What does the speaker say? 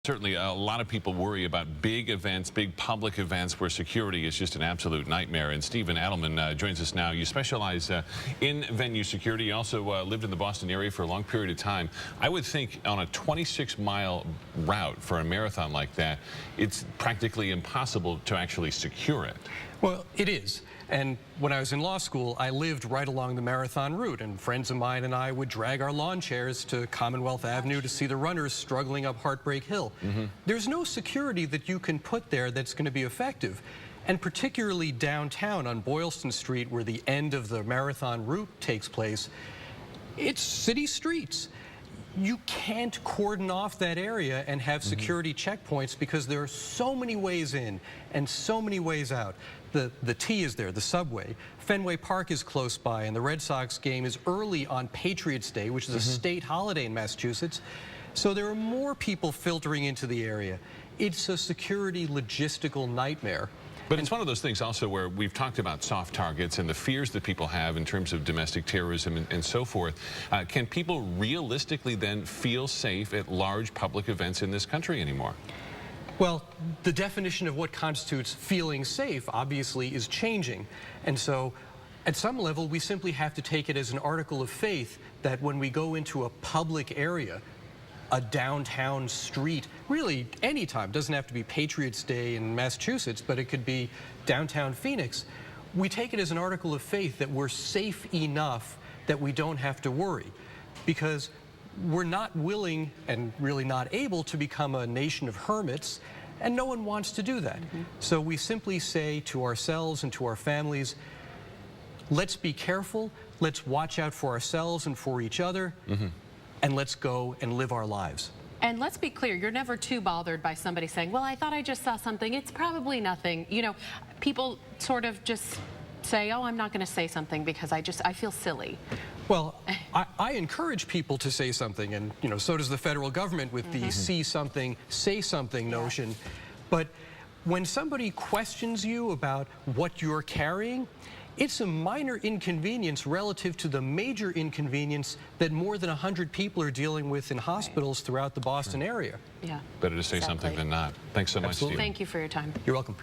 Certainly, a lot of people worry about big events, big public events where security is just an absolute nightmare. And Steve Adelman joins us now. You specialize in venue security. You also lived in the Boston area for a long period of time. I would think on a 26-mile route for a marathon like that, it's practically impossible to actually secure it. Well, it is. And when I was in law school, I lived right along the marathon route, and friends of mine and I would drag our lawn chairs to Commonwealth Avenue to see the runners struggling up Heartbreak Hill. There's no security that you can put there that's going to be effective. And particularly downtown on Boylston Street, where the end of the marathon route takes place, it's city streets. You can't cordon off that area and have security checkpoints because there are so many ways in and so many ways out. The T is there, the subway. Fenway Park is close by, and the Red Sox game is early on Patriots Day, which is a state holiday in Massachusetts. So there are more people filtering into the area. It's a security logistical nightmare. But it's one of those things also where we've talked about soft targets and the fears that people have in terms of domestic terrorism and so forth. Can people realistically then feel safe at large public events in this country anymore? Well, the definition of what constitutes feeling safe obviously is changing. And so at some level, we simply have to take it as an article of faith that when we go into a public area, a downtown street, really anytime, doesn't have to be Patriots Day in Massachusetts, but it could be downtown Phoenix, we take it as an article of faith that we're safe enough that we don't have to worry, because we're not willing and really not able to become a nation of hermits, and no one wants to do that. So we simply say to ourselves and to our families, let's be careful, let's watch out for ourselves and for each other, and let's go and live our lives. And let's be clear, you're never too bothered by somebody saying, well, I thought I just saw something. It's probably nothing. You know, people sort of just say, oh, I'm not going to say something because I feel silly. Well, I encourage people to say something, and you know, so does the federal government with the see something, say something notion. But when somebody questions you about what you're carrying, it's a minor inconvenience relative to the major inconvenience that more than 100 people are dealing with in hospitals throughout the Boston area. Better to say something than not. Thanks so much, Steve. Thank you for your time. You're welcome.